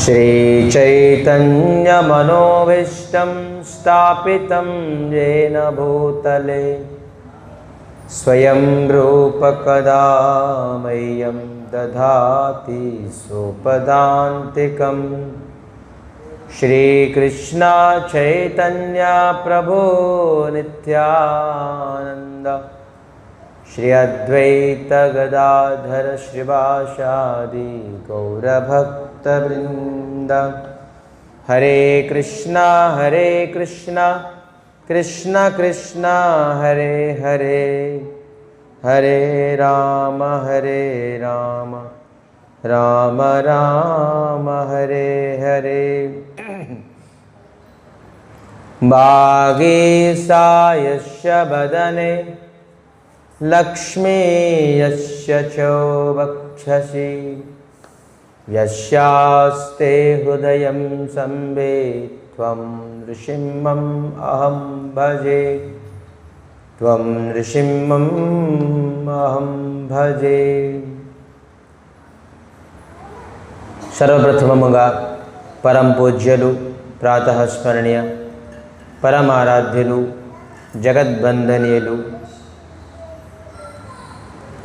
श्रीचैतन्यमनोभीष्टं स्थापितं येन भूतले स्वयं रूपकदा मह्यं ददाति स्वपदान्तिकं। श्रीकृष्ण चैतन्य प्रभो नित्यानन्द श्री अद्वैत गदाधर श्रीवासादि गौरभक्तवृन्द। हरे कृष्णा कृष्ण कृष्ण हरे हरे, हरे राम राम राम हरे हरे। वागीशायस्य वदने लक्ष्मी यस्य च वक्षसि यस्यास्ते हृदयं संवित् त्वं नृसिंहम् अहं भजे, त्वं नृसिंहम् अहं भजे। सर्वप्रथममुगा परम पूज्युलु प्रातः स्मरणीय परमाराध्यलु जगद्वंदनीयुलु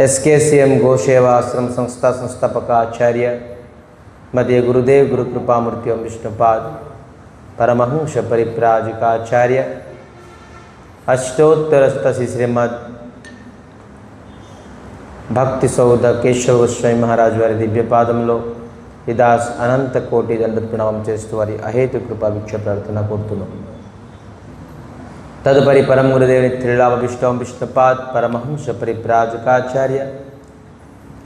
SKCM गोसेवा आश्रम संस्था संस्थापक आचार्य मध्य गुरुदेव गुरुकृपामूर्ति ओं विष्णुपाद परमहंस परिप्राजकाचार्य अष्टोत्तरशतसी श्रीमद् भक्ति सौध केशव गोस्वामी महाराज वारी दिव्यपादंलो इदास अनंत कोटि दंड प्रणामం చేస్తూ వారి అహేతు కృపా భిక్ష ప్రార్థన కోరుతున్నాం। तदुपरि परम गुरुदेव त्रिलाभ विष्णु विष्णुपाद परमहंस परिप्राजकाचार्य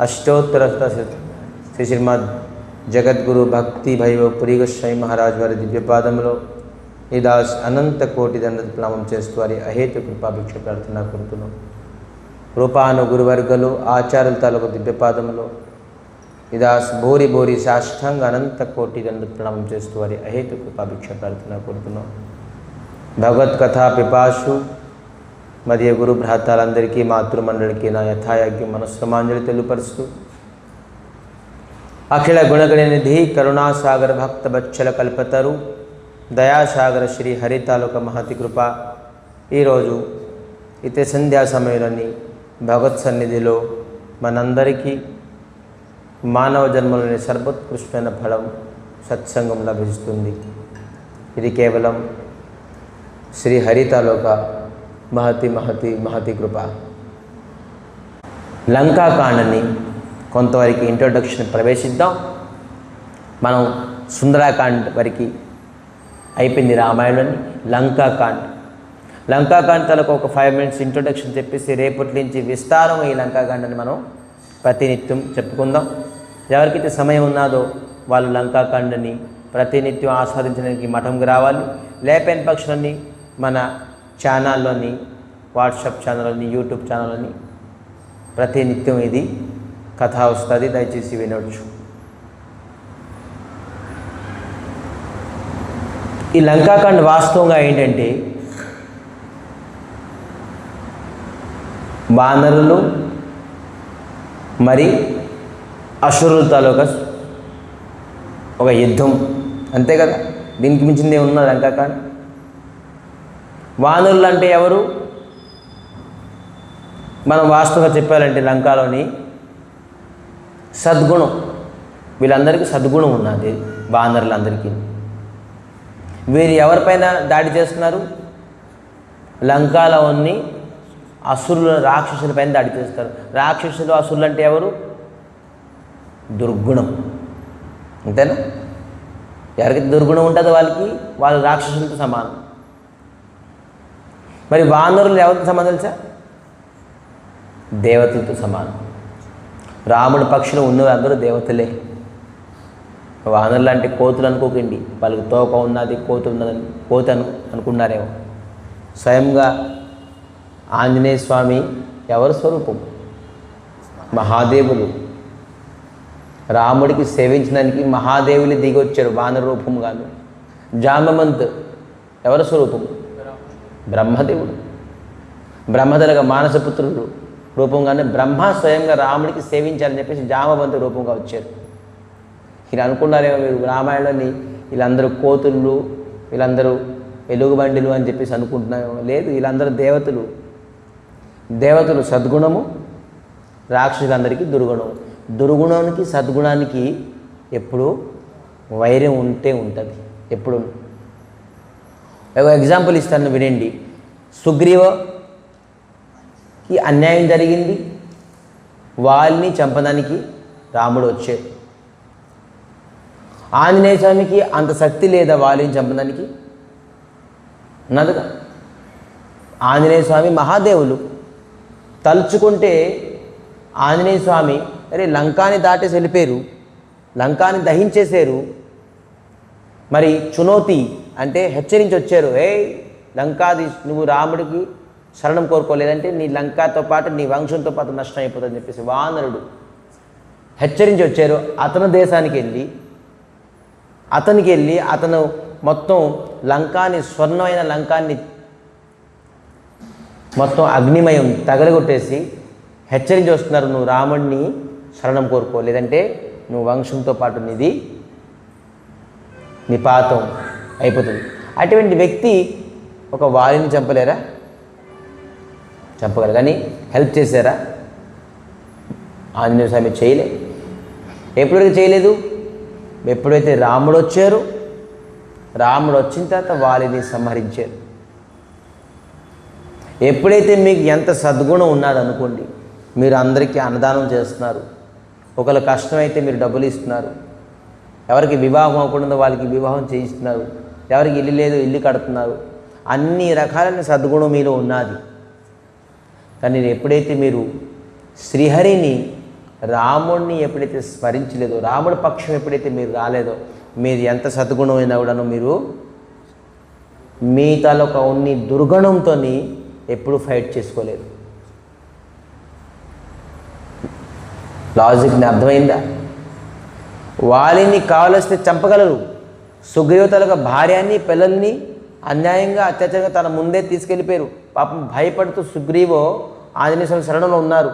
अष्टोत्तर श्री श्रीमद् जगद्गुरु भक्ति भैरव पुरी गोस्वामी महाराज वारी दिव्यपादंलो इदास अनंत कोटि दंड प्रणामం చేస్తూ వారి అహేతు కృపా భిక్ష ప్రార్థన కోరుతున్నాం। రూపాను గురువర్గలు ఆచార్యుల తాలూకు దివ్యపాదములో ఇదాస్ భూరి భూరి సాష్టాంగ అనంత కోటి దండ ప్రణామం చేస్తూ వారి అహేతు కృపా భిక్ష ప్రార్థన కోరుతున్నాం। భగవత్ కథా పిపాసు మధ్య గురు భ్రాతాలందరికీ మాతృమండలికి నా యథాయాగ్యం మనస్సమాంజలి తెలుపరుస్తూ అఖిల గుణగణనిధి కరుణాసాగర భక్త బచ్చల కల్పతరు దయాసాగర శ్రీ హరితాలోక మహతి కృప ఈరోజు ఇతే సంధ్యా సమయంలోని భగవత్ సన్నిధిలో మనందరికీ మానవ జన్మలోని సర్వోత్కృష్టమైన ఫలం సత్సంగం లభిస్తుంది। ఇది కేవలం శ్రీ హరితాలోక మహతి మహతి మహతి కృప। లంకాకాండని కొంతవరకు ఇంట్రొడక్షన్ ప్రవేశిద్దాం। మనం సుందరాకాండ్ వరకు అయిపోయింది రామాయణంలోని లంకాకాండ్ తలకు ఒక 5 minutes ఇంట్రొడక్షన్ చెప్పేసి రేపటి నుంచి విస్తారం ఈ లంకాకాండని మనం ప్రతినిత్యం చెప్పుకుందాం। ఎవరికైతే సమయం ఉన్నదో వాళ్ళు లంకాకాండని ప్రతినిత్యం ఆస్వాదించడానికి మఠంకి రావాలి। లేపని పక్షులని మన ఛానల్లోని వాట్సాప్ ఛానల్లోని యూట్యూబ్ ఛానల్లోని ప్రతినిత్యం ఇది కథ వస్తుంది, దయచేసి వినవచ్చు। ఈ లంకాకాండ వాస్తవంగా ఏంటంటే వానరులు మరి అసురుల తాలూకా ఒక యుద్ధం, అంతే కదా, దీనికి మించిందే ఉన్న లంకాకాండ। వానరులు అంటే ఎవరు? మనం వాస్తవంగా చెప్పాలంటే లంకాలోని సద్గుణం, వీళ్ళందరికీ సద్గుణం ఉన్నది వానరులందరికీ। వీరు ఎవరిపైన దాడి చేస్తున్నారు? లంకాలోని అసురుల రాక్షసులపైన దాడి చేస్తారు। రాక్షసులు అసురులు అంటే ఎవరు? దుర్గుణం, అంతేనా? ఎవరికైతే దుర్గుణం ఉంటుందో వాళ్ళు రాక్షసులతో సమానం। మరి వానరులు ఎవరితో సమానం తెలుసా? దేవతలతో సమానం। రాముడి పక్షులు ఉన్నవి అందరూ దేవతలే। వానరులు అంటే కోతులు అనుకోకండి, వాళ్ళకి తోక ఉన్నది కోతి ఉన్నదని అనుకున్నారేమో। స్వయంగా ఆంజనేయ స్వామి ఎవరి స్వరూపం? మహాదేవులు। రాముడికి సేవించడానికి మహాదేవులు దిగొచ్చారు వానర రూపంగాను। జామవంత్ ఎవరి స్వరూపం? బ్రహ్మదేవుడు। బ్రహ్మదేవుగా మానసపుత్రుడు రూపంగానే బ్రహ్మ స్వయంగా రాముడికి సేవించాలని చెప్పేసి జామవంతు రూపంగా వచ్చారు। ఇలా అనుకున్నారేమో మీరు రామాయణంలోని వీళ్ళందరూ కోతుళ్ళు, వీళ్ళందరూ ఎలుగుబండిలు అని చెప్పేసి అనుకుంటున్నారేమో. లేదు, వీళ్ళందరూ దేవతలు. దేవతలు సద్గుణము, రాక్షసులందరికీ దుర్గుణము. దుర్గుణానికి సద్గుణానికి ఎప్పుడు వైరం ఉంటే ఉంటుంది. ఎప్పుడు ఒక ఎగ్జాంపుల్ ఇస్తాను, వినండి. సుగ్రీవకి అన్యాయం జరిగింది, వాళ్ళని చంపడానికి రాముడు వచ్చాడు. ఆంజనేయ స్వామికి అంత శక్తి లేదా వాళ్ళని చంపడానికి? ఉన్నదిగా. ఆంజనేయ స్వామి మహాదేవులు, తలుచుకుంటే ఆంజనేయ స్వామి అరే లంకాని దాటేసి వెళ్ళిపోయారు, లంకాని దహించేశారు. మరి చునోతి అంటే హెచ్చరించి వచ్చారు, లంకాది నువ్వు రాముడికి శరణం కోరుకోలేదంటే నీ లంకాతో పాటు నీ వంశంతో పాటు నష్టం అయిపోతుందని చెప్పేసి వానరుడు హెచ్చరించి వచ్చారు. అతని దేశానికి వెళ్ళి అతను మొత్తం లంకాని, స్వర్ణమైన లంకాన్ని మొత్తం అగ్నిమయం తగలగొట్టేసి హెచ్చరించి వస్తున్నారు, నువ్వు రాముడిని శరణం కోరుకో, లేదంటే నువ్వు వంశంతో పాటు నీది నిపాతం అయిపోతుంది. అటువంటి వ్యక్తి ఒక వాలిని చంపలేరా? చంపగలరు, కానీ హెల్ప్ చేశారా? ఆంజనేయ స్వామి చేయలే. ఎప్పుడైతే చేయలేదు? ఎప్పుడైతే రాముడు వచ్చారు, రాముడు వచ్చిన తర్వాత వాలిని సంహరించారు. ఎప్పుడైతే మీకు ఎంత సద్గుణం ఉన్నాడనుకోండి, మీరు అందరికీ అన్నదానం చేస్తున్నారు, ఒకళ్ళ కష్టమైతే మీరు డబ్బులు ఇస్తున్నారు, ఎవరికి వివాహం అవ్వకుండా వాళ్ళకి వివాహం చేయిస్తున్నారు, ఎవరికి ఇల్లు లేదు ఇల్లు కడుతున్నారు, అన్ని రకాలైన సద్గుణం మీలో ఉన్నది. కానీ ఎప్పుడైతే మీరు శ్రీహరిని, రాముడిని ఎప్పుడైతే స్మరించలేదో, రాముడి పక్షం ఎప్పుడైతే మీరు రాలేదో, మీరు ఎంత సద్గుణం అయినా కూడాను మీరు మీ తాలూకా ఉన్ని దుర్గుణంతో ఎప్పుడు ఫైట్ చేసుకోలేరు. లాజిక్ని అర్థమైందా? వాలిని కావలిస్తే చంపగలరు. సుగ్రీవ తాలూకా భార్యాన్ని, పిల్లల్ని అన్యాయంగా అత్యాచారంగా తన ముందే తీసుకెళ్ళిపోయారు. పాపం భయపడుతూ సుగ్రీవో ఆంజనేయ స్వామి శరణంలో ఉన్నారు.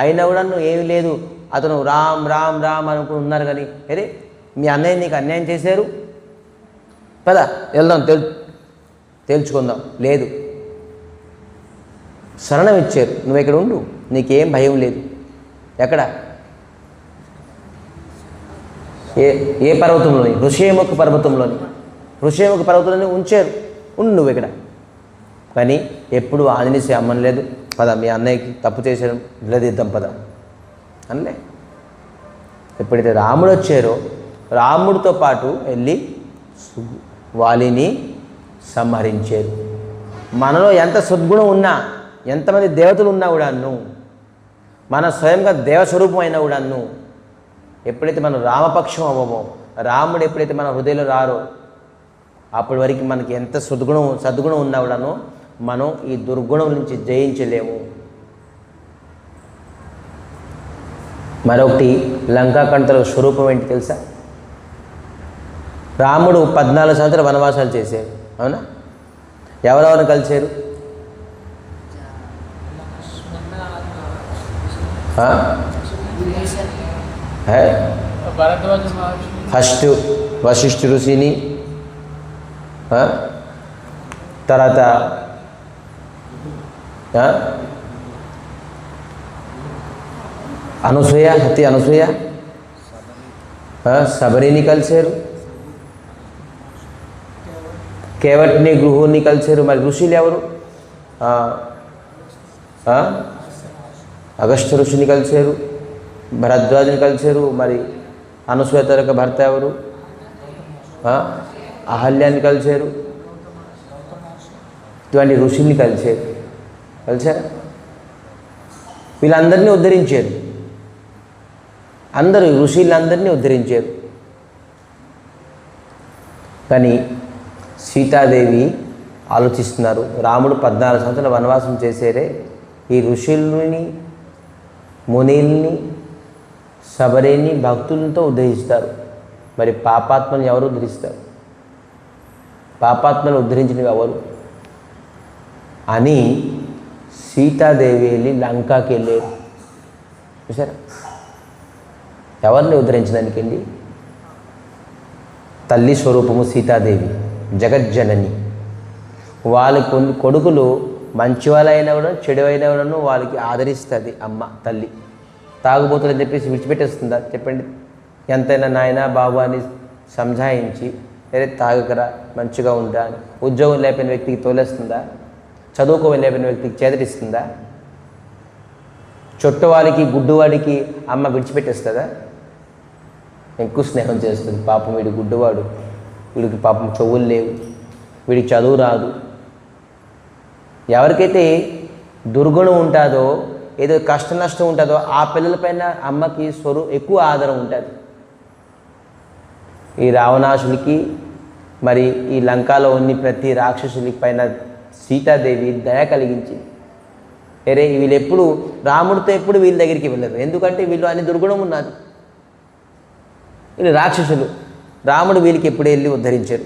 అయినా కూడా ఏమీ లేదు, అతను రామ్ రామ్ రామ్ అనుకుని ఉన్నారు. కానీ అరే మీ అన్నయ్య నీకు అన్యాయం చేశారు, పద వెళ్దాం తేల్చుకుందాం. లేదు, శరణం ఇచ్చారు, నువ్వు ఇక్కడ ఉండు, నీకేం భయం లేదు. ఎక్కడ? ఏ పర్వతంలోని? ఋషిముఖ పర్వతంలోని. ఋషిముఖ పర్వతంలోని ఉంచారు, ఉండు నువ్వు ఇక్కడ. కానీ ఎప్పుడు ఆంజనేయ స్వామి అమ్మనలేదు, పద మీ అన్నయ్యకి తప్పు చేశారు నిలదీద్దాం పద అనలే. ఎప్పుడైతే రాముడు వచ్చారో, రాముడితో పాటు వెళ్ళి వాలిని సంహరించారు. మనలో ఎంత సద్గుణం ఉన్నా, ఎంతమంది దేవతలు ఉన్నా కూడాను, మన స్వయంగా దేవస్వరూపం అయినా కూడాను, ఎప్పుడైతే మనం రామపక్షం అవ్వమో, రాముడు ఎప్పుడైతే మన హృదయంలో రారో, అప్పటి వరకు మనకి ఎంత సద్గుణం ఉన్నా కూడాను మనం ఈ దుర్గుణం నుంచి జయించలేము. మరొకటి, లంకాకంఠల స్వరూపం ఏంటి తెలుసా? రాముడు 14 సంవత్సరాలు వనవాసాలు చేశారు, అవునా? ఎవరెవరిని కలిశారు? ఫస్ట్ వశిష్ఠ ఋషిని, తర్వాత అనసూయ, హతి అనసూయ, శబరిని కలిశారు, కేవట్ని గృహుని కలిశారు. మరి ఋషులు ఎవరు? అగస్త్య ఋషిని కలిశారు, భరద్వాజుని కలిశారు. మరి అనసూయ తరక భర్త ఎవరు? అహల్యాన్ని కలిశారు. ఇటువంటి ఋషుల్ని కలిశారా? వీళ్ళందరినీ ఉద్ధరించారు. అందరూ ఋషులందరినీ ఉద్ధరించారు. కానీ సీతాదేవి ఆలోచిస్తున్నారు, రాముడు 14 సంవత్సరాల వనవాసం చేసేరే, ఈ ఋషుల్ని, మునిల్ని, శబరిని, భక్తులతో ఉద్ధరిస్తారు. మరి పాపాత్మని ఎవరు ఉద్ధరిస్తారు? పాపాత్మను ఉద్ధరించినవి ఎవరు అని సీతాదేవి వెళ్ళి లంకాకి వెళ్ళారు. చూసారా? ఎవరిని ఉద్ధరించడానికి వెళ్ళి? తల్లి స్వరూపము సీతాదేవి, జగజ్జనని. వాళ్ళ కొడుకులు మంచివాళ్ళైనా కూడా చెడు అయినా కూడాను వాళ్ళకి ఆదరిస్తుంది అమ్మ తల్లి. తాగుబోతులని చెప్పేసి విడిచిపెట్టేస్తుందా చెప్పండి? ఎంతైనా నాయన బాబు అని సంజాయించి వేరే తాగకరా మంచిగా ఉంటా అని ఉద్యోగం లేకపోయిన వ్యక్తికి తోలేస్తుందా? చదువుకోలేకపోయిన వ్యక్తికి చేదరిస్తుందా? చుట్టవాడికి గుడ్డువాడికి అమ్మ విడిచిపెట్టేస్తుందా? ఎక్కువ స్నేహం చేస్తుంది. పాపం వీడి గుడ్డువాడు, వీడికి పాపం చెవులు లేవు, వీడికి చదువు రాదు. ఎవరికైతే దుర్గుణం ఉంటుందో, ఏదో కష్ట నష్టం ఉంటుందో ఆ పిల్లలపైన అమ్మకి ఎక్కువ ఆదరం ఉంటుంది. ఈ రావణాసుడికి మరి ఈ లంకాలో ఉన్న ప్రతి రాక్షసులకి పైన సీతాదేవి దయ కలిగించింది. అరే వీళ్ళు ఎప్పుడు రాముడితో ఎప్పుడు వీళ్ళ దగ్గరికి వెళ్ళరు, ఎందుకంటే వీళ్ళు అన్ని దుర్గుణం ఉన్నది. వీళ్ళు రాక్షసులు, రాముడు వీళ్ళకి ఎప్పుడు వెళ్ళి ఉద్ధరించారు.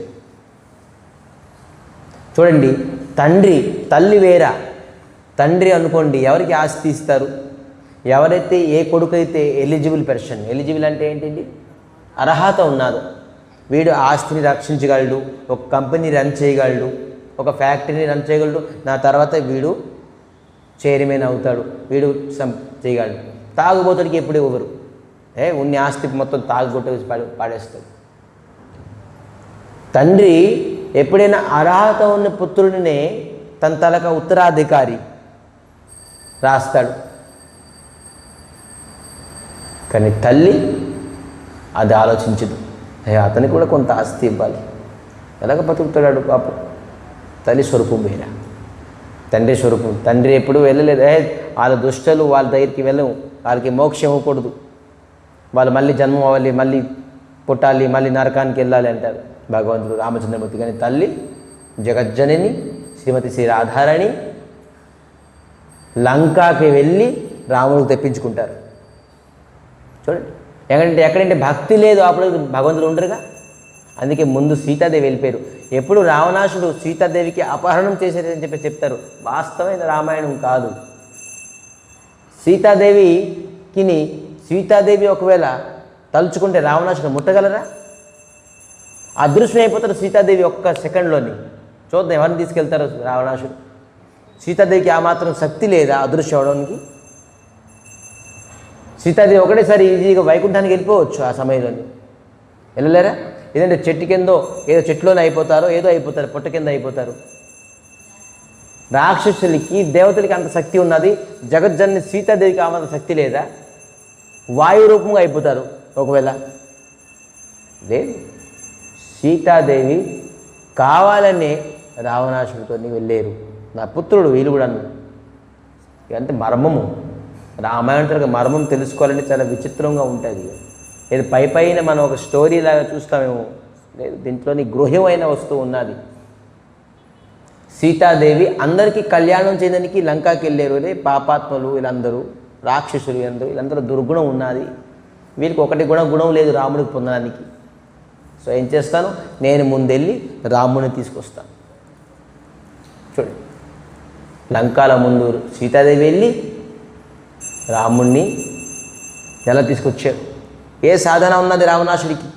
చూడండి, తల్లి వేరా, తండ్రి అనుకోండి ఎవరికి ఆస్తి ఇస్తారు? ఎవరైతే ఏ కొడుకైతే ఎలిజిబుల్ పర్సన్, ఎలిజిబుల్ అంటే ఏంటండి? అర్హత ఉన్నాడు, వీడు ఆస్తిని రక్షించగలడు, ఒక కంపెనీ రన్ చేయగలడు, ఒక ఫ్యాక్టరీని రన్ చేయగలడు, నా తర్వాత వీడు చైర్మన్ అవుతాడు, వీడు చేయగలడు. తాగుబోతుడికి ఎప్పుడు ఇవ్వరు, ఉన్న ఆస్తి మొత్తం తాగుబోతుడికి పాడేస్తాడు. తండ్రి ఎప్పుడైనా అర్హత ఉన్న పుత్రుడినే తన తలక ఉత్తరాధికారి రాస్తాడు. కానీ తల్లి అది ఆలోచించదు, అతనికి కూడా కొంత ఆస్తి ఇవ్వాలి, ఎలాగ బతుకుతాడు పాపం. తల్లి స్వరూపం వేరా, తండ్రి స్వరూపం. తండ్రి ఎప్పుడు వెళ్ళలేదు, వాళ్ళ దుష్టలు వాళ్ళ దగ్గరికి వెళ్ళము, వాళ్ళకి మోక్షం ఇవ్వకూడదు, వాళ్ళు మళ్ళీ జన్మం అవ్వాలి, మళ్ళీ పుట్టాలి, మళ్ళీ నరకానికి వెళ్ళాలి అంటారు భగవంతుడు రామచంద్రమూర్తి. కానీ తల్లి జగజ్జనని శ్రీమతి శ్రీ రాధారాణి లంకాకి వెళ్ళి రాముడికి తెప్పించుకుంటారు. చూడండి, ఎక్కడంటే భక్తి లేదు అప్పుడు భగవంతుడు ఉండరుగా. అందుకే ముందు సీతాదేవి వెళ్ళిపోయారు. ఎప్పుడు రావణాసుడు సీతాదేవికి అపహరణం చేసేదని చెప్పి చెప్తారు, వాస్తవమైన రామాయణం కాదు. సీతాదేవి ఒకవేళ తలుచుకుంటే రావణాసుడు ముట్టగలరా? అదృశ్యం అయిపోతారు సీతాదేవి ఒక్క సెకండ్లోని. చూద్దాం ఎవరిని తీసుకెళ్తారు రావణాసుడు. సీతాదేవికి ఆ మాత్రం శక్తి లేదా అదృశ్యం అవడానికి? సీతాదేవి ఒకటేసారి ఈజీగా వైకుంఠానికి వెళ్ళిపోవచ్చు ఆ సమయంలోని, వెళ్ళలేరా? ఏదంటే చెట్టు కిందో ఏదో చెట్లోనే అయిపోతారో, ఏదో అయిపోతారు, పొట్ట కింద అయిపోతారు. రాక్షసులకి దేవతలకి అంత శక్తి ఉన్నది, జగజ్జనని సీతాదేవికి ఆ మాత్రం శక్తి లేదా? వాయు రూపంగా అయిపోతారు ఒకవేళ. లేదు, సీతాదేవి కావాలనే రావణాసుడితో వెళ్ళారు. నా పుత్రుడు వీళ్ళు కూడా ఇదంటే మర్మము. రామాయణంతో మర్మం తెలుసుకోవాలంటే చాలా విచిత్రంగా ఉంటుంది. ఇది పైన మనం ఒక స్టోరీ లాగా చూస్తామేమో, లేదు, దీంట్లోని గృహ్యమైన వస్తువు ఉన్నది. సీతాదేవి అందరికీ కళ్యాణం చేయడానికి లంకాకి వెళ్ళారు. పాపాత్మలు వీళ్ళందరూ, రాక్షసులు వీళ్ళందరూ దుర్గుణం ఉన్నది. వీళ్ళకి ఒకటి గుణం లేదు రాముడికి పొందడానికి. సో ఏం చేస్తాను, నేను ముందెళ్ళి రాముడిని తీసుకొస్తాను. చూడండి, లంకాల ముందు సీతాదేవి వెళ్ళి రాముణ్ణి ఎలా తీసుకొచ్చారు? ఏ సాధన ఉన్నది రావణాసుడికి?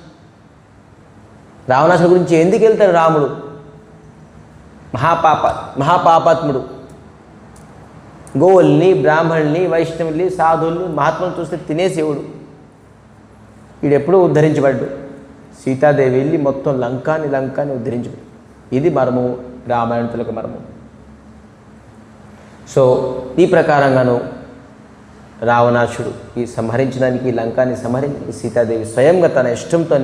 రావణాసుడి గురించి ఎందుకు వెళ్తాడు రాముడు? మహాపాపాత్ముడు. గోవుల్ని, బ్రాహ్మణుల్ని, వైష్ణవుల్ని, సాధువుల్ని, మహాత్ములు చూస్తే తినేసేవుడు. వీడెప్పుడూ ఉద్ధరించబడ్డు. సీతాదేవి వెళ్ళి మొత్తం లంకాని ఉద్ధరించబడి. ఇది మర్మము, రామాయణతులకు మర్మం. సో ఈ ప్రకారంగాను రావణాసుడు ఈ సంహరించడానికి, లంకాని సంహరించి సీతాదేవి స్వయంగా తన ఇష్టంతో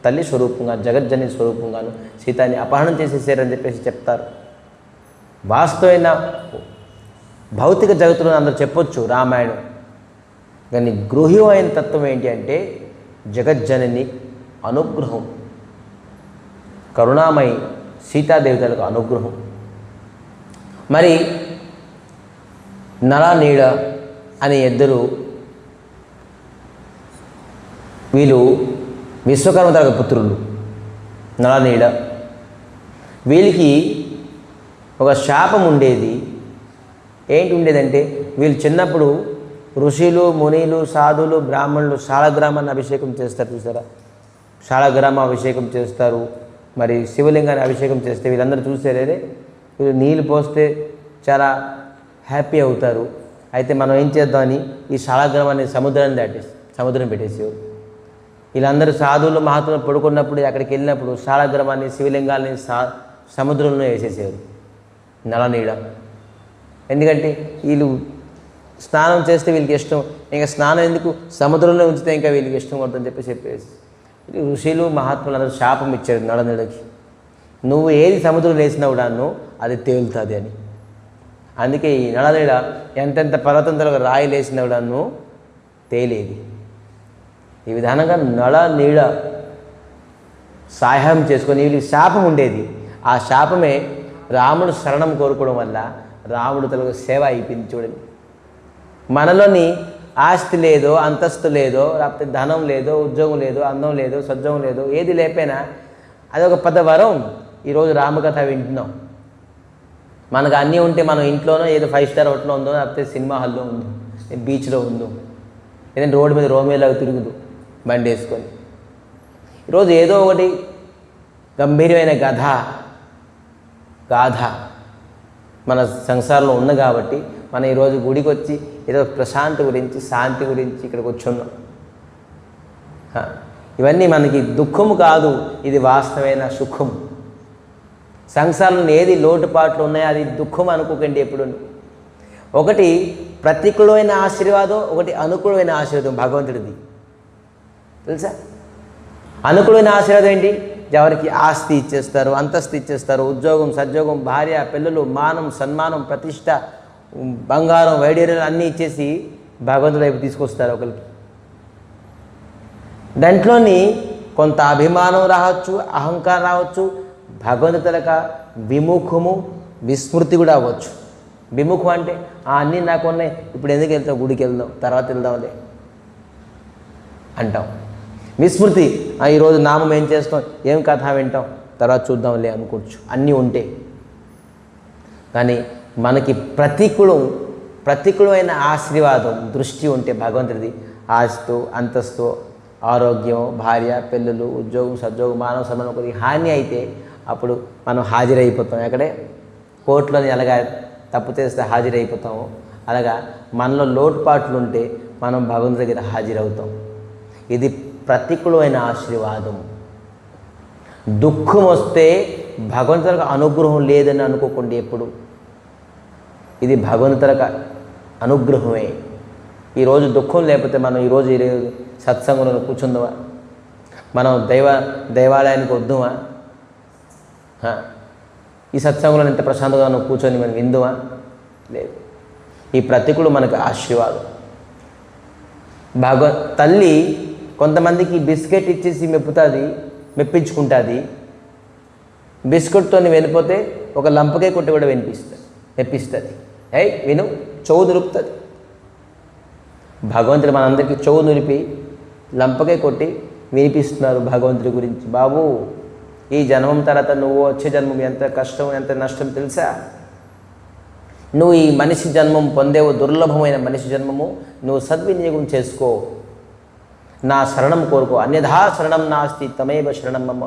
తల్లి స్వరూపంగా, జగజ్జని స్వరూపంగాను సీతాని అపహరణం చేసేసారని చెప్పేసి చెప్తారు. వాస్తవమైన భౌతిక జగత్తులో అందరూ చెప్పొచ్చు రామాయణం. కానీ గృహ్యమైన తత్వం ఏంటి అంటే జగజ్జనని అనుగ్రహం, కరుణామయి సీతాదేవతలకు అనుగ్రహం. మరి నల నీడ అనే ఇద్దరు వీళ్ళు విశ్వకర్మ తరగతి పుత్రులు. నల నీడ వీళ్ళకి ఒక శాపం ఉండేది. ఏంటి ఉండేదంటే, వీళ్ళు చిన్నప్పుడు ఋషులు, మునిలు, సాధువులు, బ్రాహ్మణులు శాలగ్రామాన్ని అభిషేకం చేస్తారు చూసారా? శాలగ్రామ అభిషేకం చేస్తారు, మరి శివలింగాన్ని అభిషేకం చేస్తే వీళ్ళందరూ చూసేదే వీళ్ళు నీళ్ళు పోస్తే చాలా హ్యాపీ అవుతారు. అయితే మనం ఏం చేద్దామని ఈ శాలగ్రామాన్ని సముద్రం పెట్టేసేవారు. వీళ్ళందరూ సాధువులు మహాత్ములు పడుకున్నప్పుడు అక్కడికి వెళ్ళినప్పుడు శాలగ్రామాన్ని శివలింగాల్ని సముద్రంలో వేసేసేవారు నలనీడ. ఎందుకంటే వీళ్ళు స్నానం చేస్తే వీళ్ళకి ఇష్టం, ఇంకా స్నానం ఎందుకు సముద్రంలో ఉంచితే ఇంకా వీళ్ళకి ఇష్టం కొడుతుందని చెప్పేసి ఋషులు మహాత్ములు అందరూ శాపం ఇచ్చారు నలనీడకి, నువ్వు ఏది సముద్రంలో వేసినా కూడాను అది తేలుతుంది అని. అందుకే ఈ నలనీడ ఎంతెంత పర్వతంతో రాయి వేసినా కూడాను తేలేది. ఈ విధానంగా నలనీడ సహాయం చేసుకొని వీళ్ళకి శాపం ఉండేది. ఆ శాపమే రాముడు శరణం కోరుకోవడం వల్ల రాముడు తనకు సేవ అయిపోయింది. చూడండి, మనలోని ఆస్తి లేదో, అంతస్తు లేదో, లేకపోతే ధనం లేదో, ఉద్యోగం లేదో, అందం లేదో, సద్యోగం లేదో, ఏది లేకపోయినా అదొక పెద్ద వరం. ఈరోజు రామకథ వింటున్నాం. మనకు అన్నీ ఉంటే మనం ఇంట్లోనో ఏదో 5 స్టార్ హోటల్లో ఉందో, లేకపోతే సినిమా హాల్లో ఉందో, బీచ్లో ఉందో, ఏదైనా రోడ్డు మీద రోమేలాగా తిరుగుదు బండి వేసుకొని. ఈరోజు ఏదో ఒకటి గంభీరమైన గాథ మన సంసారంలో ఉంది కాబట్టి మనం ఈరోజు గుడికి వచ్చి ఏదో ప్రశాంతి గురించి, శాంతి గురించి ఇక్కడికి వచ్చున్నాం. ఇవన్నీ మనకి దుఃఖము కాదు, ఇది వాస్తవమైన సుఖం. సంసారంలో ఏది లోటుపాట్లు ఉన్నాయో అది దుఃఖం అనుకోకండి ఎప్పుడు. ఒకటి ప్రతికూలమైన ఆశీర్వాదం, ఒకటి అనుకూలమైన ఆశీర్వాదం భగవంతుడిది తెలుసా. అనుకూలమైన ఆశీర్వాదం ఏంటి? ఎవరికి ఆస్తి ఇచ్చేస్తారు, అంతస్తు ఇచ్చేస్తారు, ఉద్యోగం, సద్యోగం, భార్య, పిల్లలు, మానం, సన్మానం, ప్రతిష్ట, బంగారం, వైడూర్యాలు అన్నీ ఇచ్చేసి భగవంతుడి వైపు తీసుకొస్తారు ఒకరికి. దాంట్లోని కొంత అభిమానం రావచ్చు, అహంకారం రావచ్చు, భగవంతులక విముఖము, విస్మృతి కూడా అవ్వచ్చు. విముఖం అంటే అన్నీ నాకు ఉన్నాయి, ఇప్పుడు ఎందుకు వెళ్తాం, గుడికి వెళ్దాం, తర్వాత వెళ్దాంలే అంటాం. విస్మృతి, ఈరోజు నామం ఏం చేస్తాం, ఏం కథ వింటాం, తర్వాత చూద్దాంలే అనుకోవచ్చు. అన్నీ ఉంటే కానీ మనకి ప్రతికూలమైన ఆశీర్వాదం దృష్టి ఉంటే భగవంతుడిది, ఆస్తి, అంతస్తు, ఆరోగ్యం, భార్య, పిల్లలు, ఉద్యోగం, సద్యోగం, మానవ సన్మానం కొద్దిగా హాని అయితే అప్పుడు మనం హాజరైపోతాం. ఎక్కడే కోర్టులోని ఎలాగా తప్పు చేస్తే హాజరైపోతాము, అలాగా మనలో లోటుపాట్లు ఉంటే మనం భగవంతుడి దగ్గర హాజరవుతాం. ఇది ప్రతికూలమైన ఆశీర్వాదం. దుఃఖం వస్తే భగవంతుడికి అనుగ్రహం లేదని అనుకోకండి ఎప్పుడు. ఇది భగవంతుడికి అనుగ్రహమే. ఈరోజు దుఃఖం లేకపోతే మనం ఈరోజు సత్సంగంలో కూర్చుందామా, మనం దేవాలయానికి వద్దుమా, ఈ సత్సంగంలో ఎంత ప్రశాంతంగా మనం కూర్చొని మనం విందుమా? లేదు. ఈ ప్రతికూలు మనకు ఆశీర్వాదం. తల్లి కొంతమందికి బిస్కెట్ ఇచ్చేసి మెప్పించుకుంటుంది. బిస్కెట్తో వెళ్ళిపోతే ఒక లంపకే కొట్టి కూడా మెప్పిస్తుంది. విను, చెవు దులుపుతుంది. భగవంతుడు మనందరికీ చెవు నులిపి లంపకే కొట్టి వినిపిస్తున్నారు భగవంతుడి గురించి. బాబు, ఈ జన్మం తర్వాత నువ్వు వచ్చే జన్మం ఎంత కష్టం, ఎంత నష్టం తెలుసా? నువ్వు ఈ మనిషి జన్మం పొందేవు, దుర్లభమైన మనిషి జన్మము. నువ్వు సద్వినియోగం చేసుకో, నా శరణం కోరుకో. అన్యథా శరణం నాస్తి తమేవ శరణం మమ,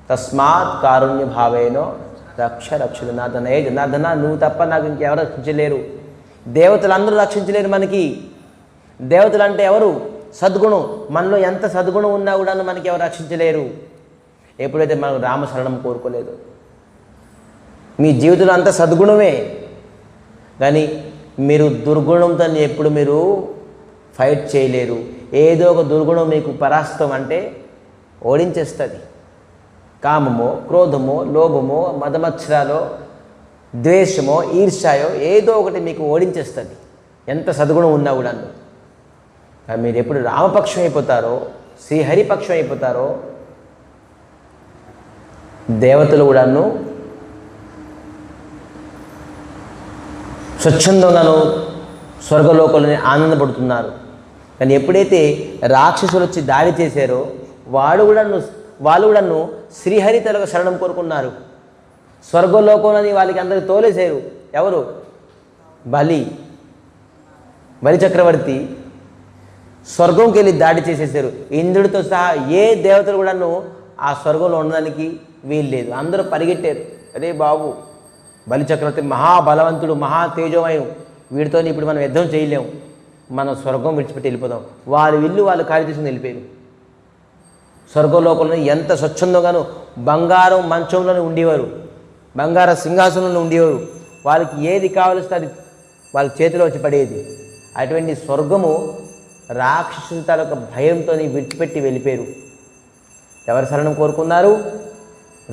తస్మాత్ కారుణ్య భావేనో రక్ష నాథన. ఏ జనార్దన, నువ్వు తప్ప నాకు ఇంకెవరు రక్షించలేరు. దేవతలందరూ రక్షించలేరు మనకి. దేవతలు అంటే ఎవరు? సద్గుణం. మనలో ఎంత సద్గుణం ఉన్నా కూడా మనకి ఎవరు రక్షించలేరు ఎప్పుడైతే మనం రామశరణం కోరుకోలేదు. మీ జీవితంలో అంత సద్గుణమే, కానీ మీరు దుర్గుణంతో ఎప్పుడు మీరు ఫైట్ చేయలేరు. ఏదో ఒక దుర్గుణం మీకు పరాస్తం అంటే ఓడించేస్తుంది. కామమో, క్రోధమో, లోభమో, మదమత్సరాలో, ద్వేషమో, ఈర్ష్యాయో ఏదో ఒకటి మీకు ఓడించేస్తుంది ఎంత సద్గుణం ఉన్నా కూడా. మీరు ఎప్పుడు రామపక్షం అయిపోతారో, శ్రీహరిపక్షం అయిపోతారో, దేవతలు కూడాను స్వచ్ఛందంగాను స్వర్గలోకంలోనే ఆనందపడుతున్నారు. కానీ ఎప్పుడైతే రాక్షసులు వచ్చి దాడి చేశారో వాళ్ళు కూడాను శ్రీహరి తలకు శరణం కోరుకున్నారు. స్వర్గలోకంలోని వాళ్ళకి అందరికి తోలేశారు. ఎవరు? బలి చక్రవర్తి స్వర్గంకి వెళ్ళి దాడి చేసేసారు. ఇంద్రుడితో సహా ఏ దేవతలు కూడాను ఆ స్వర్గంలో ఉండడానికి వీలు లేదు. అందరూ పరిగెట్టారు. అరే బాబు, బలిచక్రవర్తి మహాబలవంతుడు, మహా తేజోమయం, వీడితో ఇప్పుడు మనం యుద్ధం చేయలేము, మనం స్వర్గం విడిచిపెట్టి వెళ్ళిపోదాం. వాళ్ళ ఇల్లు వాళ్ళు ఖాళీ తీసుకుని వెళ్ళిపోయారు. స్వర్గలోకంలో ఎంత స్వచ్ఛందంగానూ బంగారం మంచంలోనే ఉండేవారు, బంగార సింహాసనంలో ఉండేవారు. వాళ్ళకి ఏది కావలిస్తే అది వాళ్ళ చేతిలో వచ్చి పడేది. అటువంటి స్వర్గము రాక్షసుల తాలూకా భయంతో విడిచిపెట్టి వెళ్ళిపోయారు. ఎవరి శరణం కోరుకున్నారు?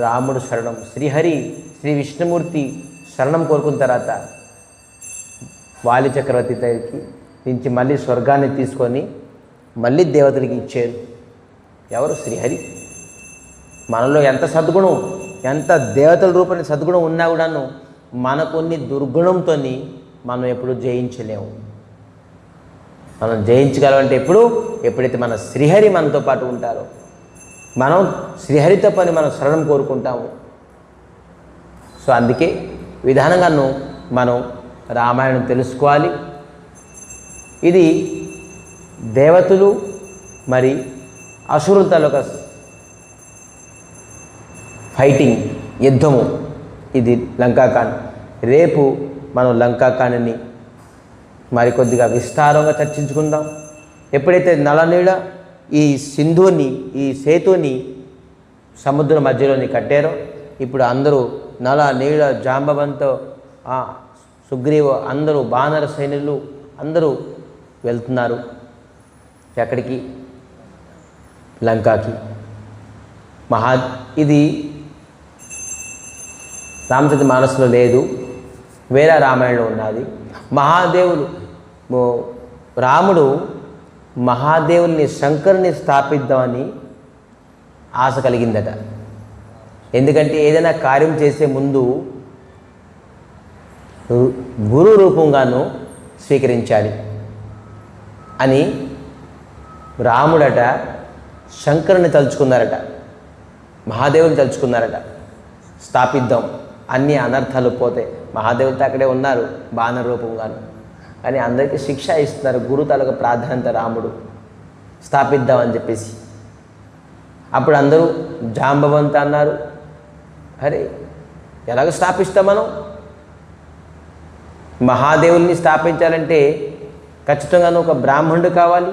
రాముడు శరణం, శ్రీహరి శ్రీ విష్ణుమూర్తి శరణం కోరుకున్న తర్వాత వాలి చక్రవర్తి దగ్గరికి నుంచి మళ్ళీ స్వర్గాన్ని తీసుకొని మళ్ళీ దేవతలకి ఇచ్చారు. ఎవరు? శ్రీహరి. మనలో ఎంత సద్గుణం, ఎంత దేవతల రూపమైన సద్గుణం ఉన్నా కూడాను మనకున్ని దుర్గుణంతో మనం ఎప్పుడు జయించలేము. మనం జయించగలమంటే ఎప్పుడైతే మన శ్రీహరి మనతో పాటు ఉంటారో, మనం శ్రీహరితో పని మనం శరణం కోరుకుంటాము. సో అందుకే విధానంగాను మనం రామాయణం తెలుసుకోవాలి. ఇది దేవతలు మరి అసురుల తాలూకా ఫైటింగ్, యుద్ధము. ఇది లంకాకాండ. రేపు మనం లంకాకాండని మరికొద్దిగా విస్తారంగా చర్చించుకుందాం. ఎప్పుడైతే నలనీడ ఈ సింధుని, ఈ సేతుని సముద్రం మధ్యలోని కట్టారో, ఇప్పుడు అందరూ నల, నీడ, జాంబవంతో, సుగ్రీవ, అందరూ వానర సైన్యులు అందరూ వెళ్తున్నారు. ఎక్కడికి? లంకాకి. ఇది రామచంద్ర మానసులో లేదు, వేరే రామాయణంలో ఉన్నది. రాముడు మహాదేవుల్ని, శంకరుని స్థాపిద్దామని ఆశ కలిగిందట. ఎందుకంటే ఏదైనా కార్యం చేసే ముందు గురు రూపంగాను స్వీకరించాలి అని రాముడట శంకరుని తలుచుకున్నారట, మహాదేవుని తలుచుకున్నారట. స్థాపిద్దాం, అన్ని అనర్థాలు పోతాయి, మహాదేవులతో అక్కడే ఉన్నారు బాణర రూపంగాను అని అందరికీ శిక్ష ఇస్తున్నారు. గురు తాలూకా ప్రాధాన్యత రాముడు, స్థాపిద్దామని చెప్పేసి. అప్పుడు అందరూ జాంబవంత అన్నారు. అరే ఎలాగ స్థాపిస్తాం మనం? మహాదేవుల్ని స్థాపించాలంటే ఖచ్చితంగాను ఒక బ్రాహ్మణుడు కావాలి.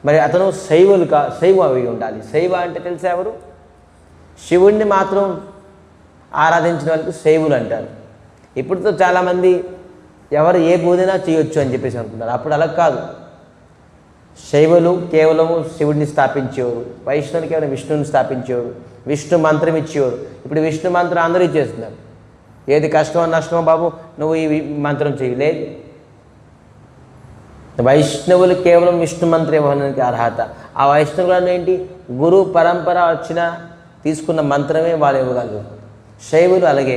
మరి అతను శైవ అవి ఉండాలి. శైవ అంటే తెలిసే ఎవరు? శివుణ్ణి మాత్రం ఆరాధించిన వాళ్ళకి శైవులు అంటారు. ఇప్పుడుతో చాలామంది ఎవరు ఏ పూజైనా చేయొచ్చు అని చెప్పేసి అనుకుంటారు. అప్పుడు అలా కాదు. శైవులు కేవలం శివుడిని స్థాపించేవారు, వైష్ణవులు కేవలం విష్ణువుని స్థాపించేవారు, విష్ణు మంత్రం ఇచ్చేవారు. ఇప్పుడు విష్ణు మంత్రం అందరూ ఇచ్చేస్తున్నారు. ఏది కష్టమో నష్టమో బాబు నువ్వు ఈ మంత్రం చేయలేదు. వైష్ణవులు కేవలం విష్ణు మంత్రం ఇవ్వడానికి అర్హత. ఆ వైష్ణవులను ఏంటి? గురు పరంపర వచ్చిన తీసుకున్న మంత్రమే వాళ్ళు ఇవ్వగలరు. శైవులు అలాగే.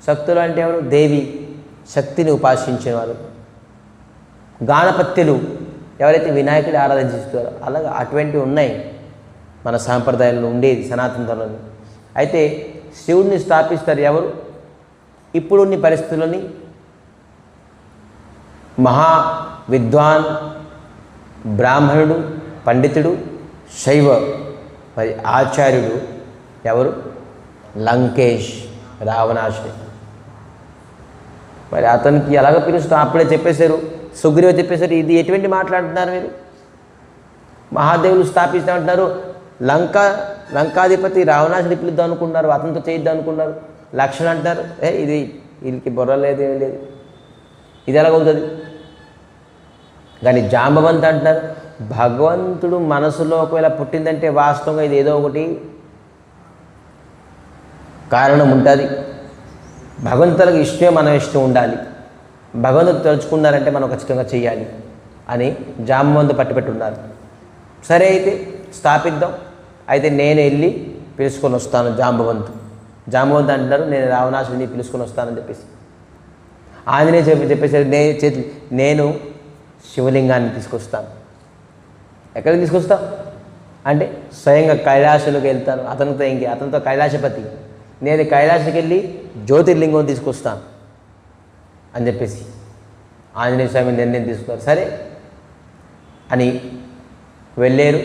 శక్తులు అంటే ఎవరు? దేవి, శక్తిని ఉపాసించిన వారు. గాణపత్యులు ఎవరైతే వినాయకుడి ఆరాధించుతారో అలాగే అటువంటివి ఉన్నాయి మన సాంప్రదాయంలో ఉండేది సనాతన ధర్మంలో. అయితే శివుడిని స్థాపిస్తారు ఎవరు? ఇప్పుడున్న పరిస్థితుల్లోని మహా విద్వాన్, బ్రాహ్మణుడు, పండితుడు, శైవ మరి ఆచార్యుడు ఎవరు? లంకేష్, రావణాసురుడు. మరి అతనికి ఎలాగ పిలుస్తాం? అప్పుడే చెప్పేశారు, సుగ్రీవ చెప్పేశారు. ఇది ఎటువంటి మాట్లాడుతున్నారు మీరు? మహాదేవులు స్థాపిస్తామంటున్నారు. లంకాధిపతి రావణాసుడి పిలుద్దాం అనుకున్నారు, అతనితో చేయిద్దాం అనుకున్నారు. లక్ష్మణ్ అంటారు ఇది వీళ్ళకి బుర్ర లేదు, ఏం లేదు, ఇది ఎలాగవుతుంది? కానీ జాంబవంత్ అంటున్నారు భగవంతుడు మనసులో ఒకవేళ పుట్టిందంటే వాస్తవంగా ఇది ఏదో ఒకటి కారణం ఉంటుంది. భగవంతులకు ఇష్టమే మన ఇష్టం ఉండాలి. భగవంతుడు తలుచుకున్నారంటే మనం ఖచ్చితంగా చేయాలి అని జాంబవంతు పట్టుపెట్టున్నారు. సరే అయితే స్థాపిద్దాం. అయితే నేను వెళ్ళి పిలుచుకొని వస్తాను. జాంబవంతు అంటున్నారు నేను రావణాసుడిని పిలుచుకొని వస్తానని చెప్పేసి. ఆంజనేయ చెప్పేసరి నేను శివలింగాన్ని తీసుకొస్తాను. ఎక్కడికి తీసుకొస్తా అంటే స్వయంగా కైలాసంలోకి వెళ్తాను. అతనితో కైలాసపతి, నేను కైలాసకి వెళ్ళి జ్యోతిర్లింగం తీసుకొస్తాను అని చెప్పేసి ఆంజనేయ స్వామి నిర్ణయం తీసుకున్నారు. సరే అని వెళ్ళారు.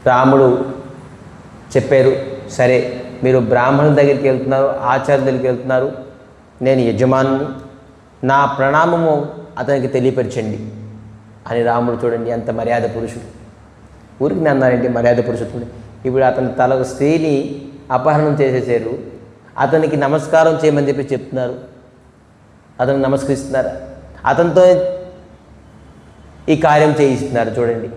రాముడు చెప్పారు, సరే మీరు బ్రాహ్మణుల దగ్గరికి వెళ్తున్నారు, ఆచార్యుల దగ్గరికి వెళ్తున్నారు, నేను యజమానుని, నా ప్రణామము అతనికి తెలియపరచండి అని రాముడు చూడండి ఎంత మర్యాద పురుషుడు. ఊరికి అన్నారంటే మర్యాద పురుషుడు. ఇప్పుడు అతని తల స్త్రీని అపహరణం చేసేసారు, అతనికి నమస్కారం చేయమని చెప్పి చెప్తున్నారు, అతను నమస్కరిస్తున్నారు, అతనితో ఈ కార్యం చేయిస్తున్నారు చూడండి.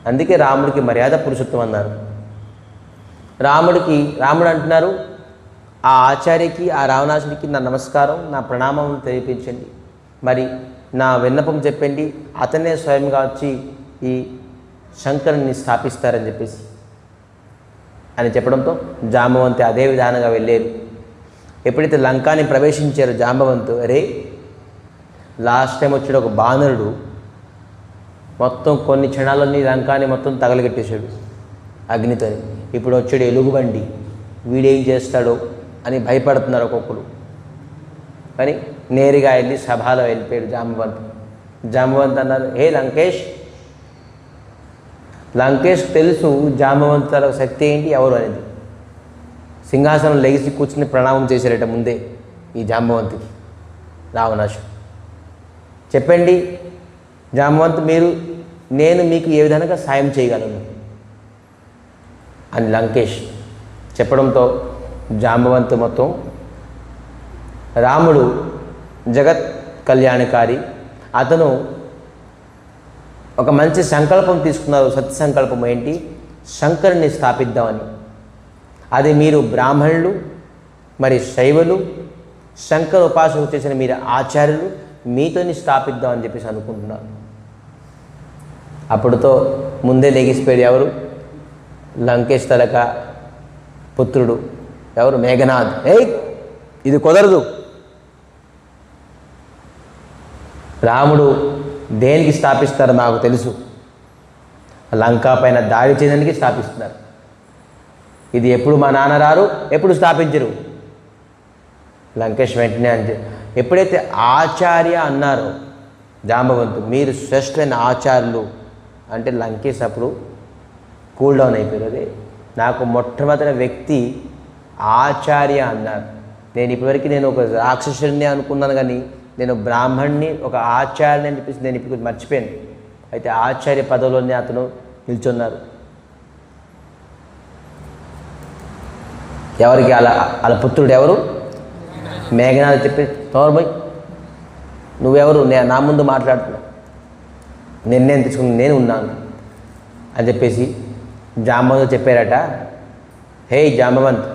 అందుకే రాముడికి మర్యాద పురుషత్వం అన్నారు. రాముడు అంటున్నారు, ఆ ఆచార్యకి, ఆ రావణాసుడికి నా నమస్కారం, నా ప్రణామం తెలియపించండి, మరి నా విన్నపం చెప్పండి, అతనే స్వయంగా వచ్చి ఈ శంకరుని స్థాపిస్తారని చెప్పేసి అని చెప్పడంతో జాంబవంతి అదే విధానంగా వెళ్ళారు. ఎప్పుడైతే లంకాని ప్రవేశించారో జాంబవంతు, అరే లాస్ట్ టైం వచ్చాడు ఒక బానరుడు, మొత్తం కొన్ని క్షణాలన్నీ లంకాని మొత్తం తగలగట్టేశాడు అగ్నితో. ఇప్పుడు వచ్చాడు ఎలుగుబండి, వీడేం చేస్తాడో అని భయపడుతున్నారు ఒక్కొక్కరు. కానీ నేరుగా వెళ్ళి సభలో వెళ్ళిపోయాడు జాంబవంతు అన్నారు, హే లంకేష్ తెలుసు జాంబవంతుల శక్తి ఏంటి, ఎవరు అనేది. సింహాసనం లెగిసి కూర్చుని ప్రణామం చేశారట ముందే ఈ జాంబవంతుకి రావణాసుడు. చెప్పండి జాంబవంతు, నేను మీకు ఏ విధంగా సాయం చేయగలను అని లంకేష్ చెప్పడంతో జాంబవంతు మొత్తం, రాముడు జగత్ కళ్యాణకారి, అతను ఒక మంచి సంకల్పం తీసుకున్నారు. సత్య సంకల్పం ఏంటి, శంకరుని స్థాపిద్దామని. అది మీరు బ్రాహ్మణులు, మరి శైవులు, శంకర ఉపాసన చేసిన మీరు ఆచార్యులు మీతోని స్థాపిద్దామని చెప్పేసి అనుకుంటున్నారు. అప్పుడుతో ముందే లెగిసిపోయాడు ఎవరు, లంకేష్ తలక పుత్రుడు ఎవరు, మేఘనాథ్. ఇది కుదరదు, రాముడు దేనికి స్థాపిస్తారో నాకు తెలుసు, లంకా పైన దాడి చేయడానికి స్థాపిస్తున్నారు. ఇది ఎప్పుడు మా నాన్న రారు, ఎప్పుడు స్థాపించరు. లంకేష్ వెంటనే అంటే ఎప్పుడైతే ఆచార్య అన్నారో జాంబవంతు, మీరు శ్రేష్ఠమైన ఆచార్యులు అంటే లంకేష్ అప్పుడు కూల్ డౌన్ అయిపోయారు. అదే నాకు మొట్టమొదటి వ్యక్తి ఆచార్య అన్నారు. నేను ఇప్పటివరకు నేను ఒక రాక్షసుడిని అనుకున్నాను, కానీ నేను బ్రాహ్మణ్ణి, ఒక ఆచార్యుని అని చెప్పేసి నేను ఇప్పుడు మర్చిపోయాను. అయితే ఆచార్య పదవిలోనే అతను నిల్చున్నారు. ఎవరికి అలా పుత్రుడు ఎవరు, మేఘనాథ్. చెప్పి తోర్బోయ్ నువ్వెవరు, నా ముందు మాట్లాడుతున్నావు, నిర్ణయం తీసుకుని నేను ఉన్నాను అని చెప్పేసి జాంబవంతు చెప్పారట. హే జాంబవంత్,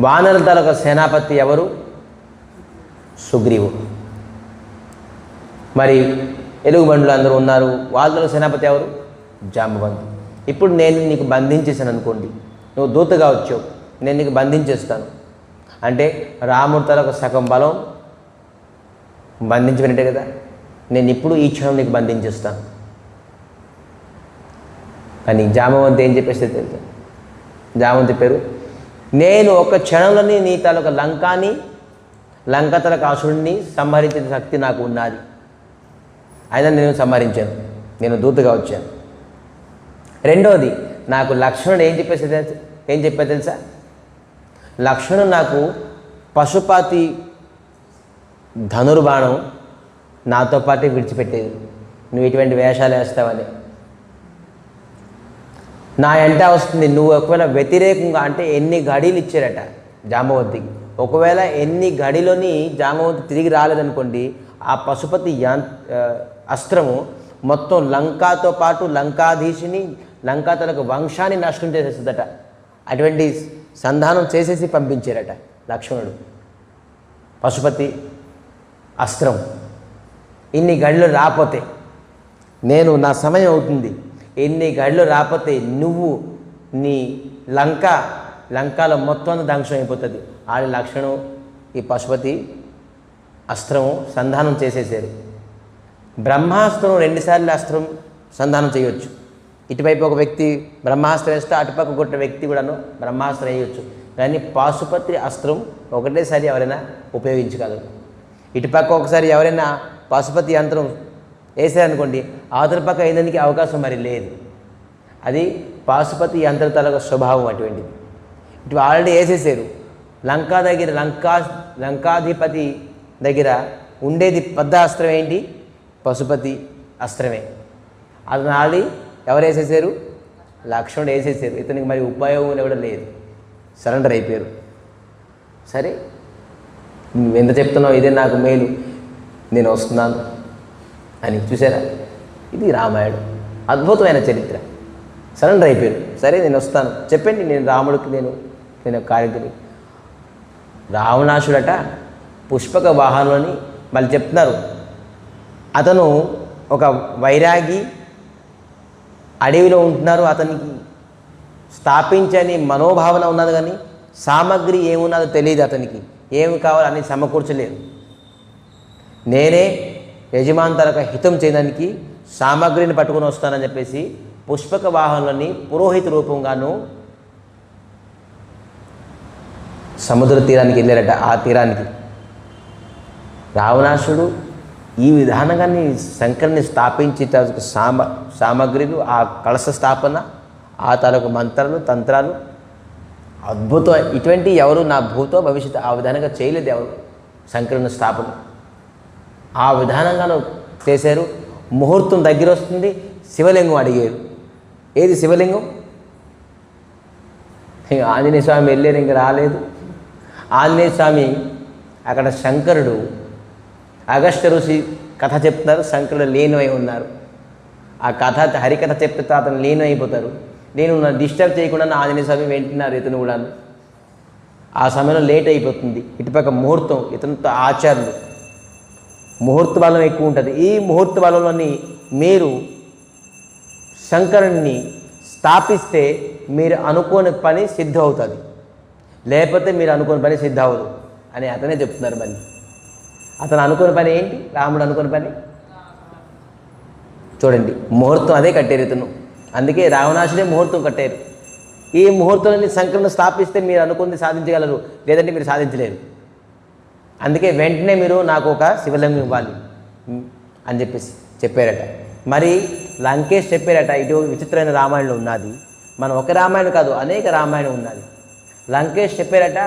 వానర దళ సేనాపతి ఎవరు, సుగ్రీవుడు. మరి ఎలుగుబండులు అందరూ ఉన్నారు, వాళ్ళ సేనాపతి ఎవరు, జాంబవంతు. ఇప్పుడు నేను నీకు బంధించేసాను అనుకోండి, నువ్వు దూతగా వచ్చావు, నేను నీకు బంధించేస్తాను అంటే రాముడి తలకు సగం బలం బంధించినట్టే కదా. నేను ఇప్పుడు ఈ క్షణం నీకు బంధించేస్తాను. కానీ జాంబవంతు ఏం చెప్పేస్తే తెలుసు, జాంబవంతు చెప్పారు, నేను ఒక క్షణంలోని నీ తాలూకా లంక తలకు అసురుడిని సంహరించే శక్తి నాకు ఉన్నది, అయినా నేను సంహరించాను, నేను దూతగా వచ్చాను. రెండవది, నాకు లక్ష్మణుడు ఏం చెప్పే తెలుసా, లక్ష్మణుడు నాకు పశుపాతి ధనుర్బాణం నాతో పాటు విడిచిపెట్టేది, నువ్వు ఇటువంటి వేషాలు వేస్తావని. నా ఎంట వస్తుంది, నువ్వు ఒకవేళ వ్యతిరేకంగా అంటే ఎన్ని గడిలు ఇచ్చారట జాంబవంతికి, ఒకవేళ ఎన్ని గడిలోని జాంబవంతి తిరిగి రాలేదనుకోండి, ఆ పశుపతి అస్త్రము మొత్తం లంకాతో పాటు లంకాధీశుని, లంకా తలకు వంశాన్ని నష్టం చేసేస్తుందట. అటువంటి సంధానం చేసేసి పంపించారట లక్ష్మణుడు. పశుపతి అస్త్రం ఇన్ని గడిలో రాకపోతే నేను, నా సమయం అవుతుంది, ఎన్ని గడిలో రాకపోతే నువ్వు నీ లంకాలో మొత్తం ధ్వంసం అయిపోతుంది. ఆడి లక్షణం ఈ పశుపతి అస్త్రము సంధానం చేసేసారు. బ్రహ్మాస్త్రం 2 సార్లు అస్త్రం సంధానం చేయవచ్చు. ఇటువైపు ఒక వ్యక్తి బ్రహ్మాస్త్రం వేస్తే అటుపక్క కొట్టిన వ్యక్తి కూడాను బ్రహ్మాస్త్రం వేయవచ్చు. కానీ పాశుపత్రి అస్త్రం ఒకటేసారి ఎవరైనా ఉపయోగించగలరు. ఇటుపక్క ఒకసారి ఎవరైనా పశుపతి యంత్రం వేసారనుకోండి, అవతల పక్క అయిందానికి అవకాశం మరి లేదు. అది పశుపతి యంత్ర తలక స్వభావం అటువంటిది. ఇటు ఆల్రెడీ వేసేసారు. లంకా దగ్గర లంకాధిపతి దగ్గర ఉండేది పెద్ద అస్త్రం ఏంటి? పశుపతి అస్త్రమే. అది ఆల్రెడీ ఎవరు వేసేసారు? లక్ష్మణుడు వేసేసారు. ఇతనికి మరి ఉపయోగం కూడా లేదు, సరెండర్ అయిపోయారు. సరే, నువ్వెంత చెప్తున్నావు, ఇదే నాకు మేలు, నేను వస్తున్నాను అని. చూసారా, ఇది రామాయణం, అద్భుతమైన చరిత్ర. సరెండర్ అయిపోయారు. సరే, నేను వస్తాను, చెప్పండి, నేను రాముడికి నేను కార్యక్రమం. రావణాసుడట పుష్పక వాహనంలోని మళ్ళీ చెప్తున్నారు, అతను ఒక వైరాగి, అడవిలో ఉంటున్నారు, అతనికి స్థాపించని మనోభావన ఉన్నది, కానీ సామగ్రి ఏమున్నదో తెలియదు, అతనికి ఏమి కావాలో అన్ని సమకూర్చలేదు. నేనే యజమాంతరకు హితం చేయడానికి సామగ్రిని పట్టుకొని వస్తానని చెప్పేసి పుష్పక వాహనాలని పురోహిత రూపంగాను సముద్ర తీరానికి వెళ్ళారట. ఆ తీరానికి రావణాసుడు ఈ విధానంగానే శంకరుని స్థాపించి సామగ్రిలు, ఆ కలశ స్థాపన, ఆ తాలూకు మంత్రాలు, తంత్రాలు అద్భుతం. ఇటువంటి ఎవరు నా భూతో భవిష్యత్తు ఆ విధానంగా చేయలేదు ఎవరు. శంకరుని స్థాపన ఆ విధానంగాను చేశారు. ముహూర్తం దగ్గర వస్తుంది. శివలింగం అడిగారు. ఏది శివలింగం? ఆంజనేయ స్వామి వెళ్ళారు, ఇంక రాలేదు. ఆంజనేయ స్వామి అక్కడ శంకరుడు అగస్త్య ఋషి కథ చెప్తున్నారు, శంకరుడు లీనమై ఉన్నారు. ఆ కథ హరికథ చెప్తే అతను లీనమైపోతారు. నేను డిస్టర్బ్ చేయకుండా ఆంజనేయ స్వామి వింటున్నారు, ఇతను కూడా. ఆ సమయంలో లేట్ అయిపోతుంది. ఇటుపక్క ముహూర్తం, ఇతనితో ఆచార్యులు, ముహూర్త బలం ఎక్కువ ఉంటుంది. ఈ ముహూర్త బలంలోని మీరు శంకరుణ్ణి స్థాపిస్తే మీరు అనుకోని పని సిద్ధం అవుతుంది, లేకపోతే మీరు అనుకోని పని సిద్ధం అవ్వదు అని అతనే చెప్తున్నారు. మళ్ళీ అతను అనుకున్న పని ఏంటి? రాముడు అనుకున్న పని చూడండి, ముహూర్తం అదే కట్టారు ఇతను. అందుకే రావణాసుడే ముహూర్తం కట్టారు. ఈ ముహూర్తాన్ని శంకరుని స్థాపిస్తే మీరు అనుకుంది సాధించగలరు, లేదంటే మీరు సాధించలేరు. అందుకే వెంటనే మీరు నాకు ఒక శివలింగం ఇవ్వాలి అని చెప్పేసి చెప్పారట. మరి లంకేష్ చెప్పారట, ఇటు విచిత్రమైన రామాయణం ఉన్నది. మనం ఒక రామాయణం కాదు, అనేక రామాయణం ఉన్నది. లంకేష్ చెప్పారట,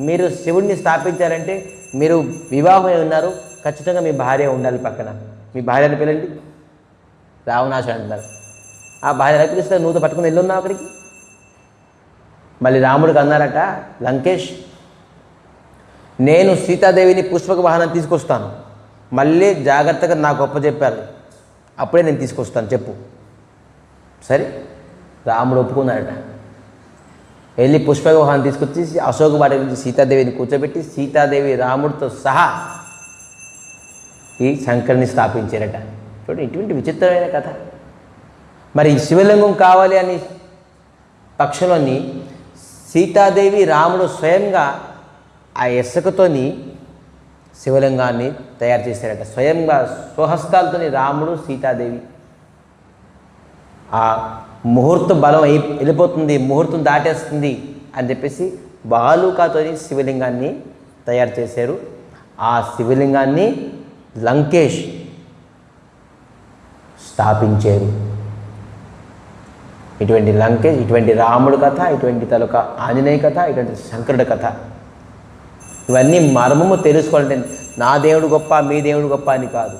మీరు శివుడిని స్థాపించారంటే మీరు వివాహమై ఉన్నారు, ఖచ్చితంగా మీ భార్య ఉండాలి పక్కన. మీ భార్యని పిల్లండి. రావణాసుడు అంటున్నారు. ఆ భార్య ఎలా పిలుస్తారు? నువ్వుతో పట్టుకుని వెళ్ళున్నావు అక్కడికి. మళ్ళీ రాముడికి అన్నారట, లంకేష్, నేను సీతాదేవిని పుష్పక వాహనం తీసుకొస్తాను, మళ్ళీ జాగ్రత్తగా నాకు గొప్ప చెప్పారు, అప్పుడే నేను తీసుకొస్తాను చెప్పు. సరే, రాముడు ఒప్పుకున్నాడట. వెళ్ళి పుష్పక వాహనం తీసుకొచ్చి అశోక వాటి నుంచి సీతాదేవిని కూర్చోబెట్టి సీతాదేవి రాముడితో సహా ఈ శంకరుని స్థాపించారట. చూడండి, ఇటువంటి విచిత్రమైన కథ. మరి శివలింగం కావాలి అని పక్షంలోని సీతాదేవి రాముడు స్వయంగా ఆ ఇసుకతోని శివలింగాన్ని తయారు చేశారట. స్వయంగా స్వహస్తాలతోని రాముడు సీతాదేవి. ఆ ముహూర్తం బలం వెళ్ళిపోతుంది, ముహూర్తం దాటేస్తుంది అని చెప్పేసి బాలుకాతోని శివలింగాన్ని తయారు చేశారు. ఆ శివలింగాన్ని లంకేష్ స్థాపించారు. ఇటువంటి లంకేష్, ఇటువంటి రాముడు కథ, ఇటువంటి తలొక ఆంజనేయ కథ, ఇటువంటి శంకరుడి కథ, ఇవన్నీ మర్మము తెలుసుకోవాలంటే నా దేవుడు గొప్ప, మీ దేవుడు గొప్ప అని కాదు.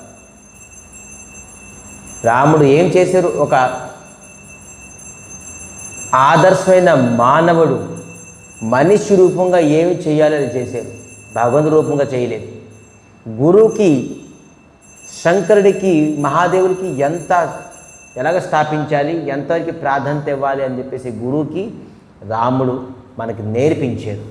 రాముడు ఏం చేశారు? ఒక ఆదర్శమైన మానవుడు మనిషి రూపంగా ఏమి చేయాలని చేశారు, భగవంతు రూపంగా చేయలేదు. గురువుకి, శంకరుడికి, మహాదేవుడికి ఎలాగ స్థాపించాలి, ఎంతవరకు ప్రాధాన్యత ఇవ్వాలి అని చెప్పేసి గురువుకి రాముడు మనకి నేర్పించారు.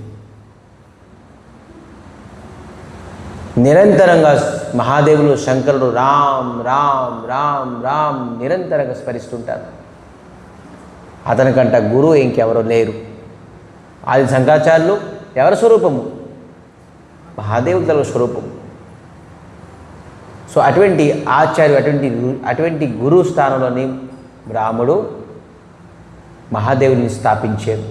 నిరంతరంగా మహాదేవులు, శంకరుడు రామ్ రామ్ రామ్ రామ్ నిరంతరంగా స్మరిస్తుంటారు. అతనికంట గురువు ఇంకెవరో లేరు. ఆది శంకరాచార్యులు ఎవరి స్వరూపము? మహాదేవుడి తల స్వరూపం. సో అటువంటి ఆచార్యు, అటువంటి గురువు స్థానంలోని రాముడు మహాదేవుని స్థాపించారు.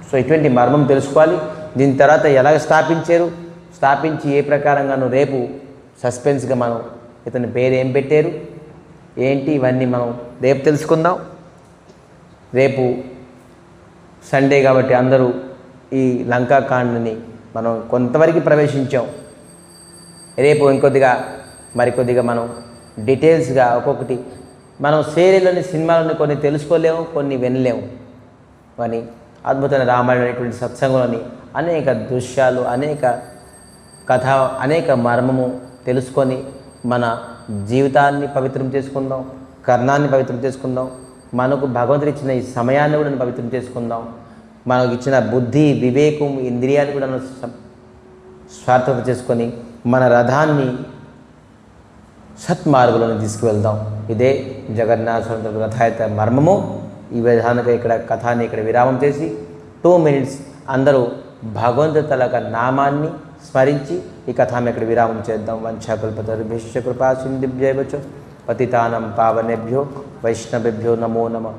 సో ఇటువంటి మర్మం తెలుసుకోవాలి. దీని తర్వాత ఎలాగ స్థాపించారు, స్థాపించి ఏ ప్రకారంగానూ రేపు సస్పెన్స్గా మనం ఇతని పేరు ఏం పెట్టారు ఏంటి ఇవన్నీ మనం రేపు తెలుసుకుందాం. రేపు సండే కాబట్టి అందరూ ఈ లంకాకాండని మనం కొంతవరకు ప్రవేశించాం. రేపు ఇంకొద్దిగా మరికొద్దిగా మనం డీటెయిల్స్గా ఒక్కొక్కటి మనం సీరియల్లోని సినిమాలోని కొన్ని తెలుసుకోలేము, కొన్ని వినలేము. కానీ అద్భుతమైన రామాయణం అనేటువంటి సత్సంగంలోని అనేక దృశ్యాలు, అనేక కథ, అనేక మర్మము తెలుసుకొని మన జీవితాన్ని పవిత్రం చేసుకుందాం, కర్ణాన్ని పవిత్రం చేసుకుందాం, మనకు భగవంతుడు ఇచ్చిన ఈ సమయాన్ని కూడా పవిత్రం చేసుకుందాం, మనకు ఇచ్చిన బుద్ధి, వివేకం, ఇంద్రియాన్ని కూడా స్వార్థత చేసుకొని మన రథాన్ని సత్మార్గంలోకి తీసుకువెళ్దాం. ఇదే జగన్నాథ రథాయత మర్మము. ఈ విధానంగా ఇక్కడ కథాన్ని ఇక్కడ విరామం చేసి 2 minutes అందరూ భగవంతుడి తలక నామాన్ని స్మరించి ఈ కథాన్ని ఇక్కడ విరామం చేద్దాం. వంశాకల్పతరుభ్యశ్చ కృపా సింధుభ్యైవ చ పతితానం పావనేభ్యో వైష్ణవేభ్యో నమో నమః.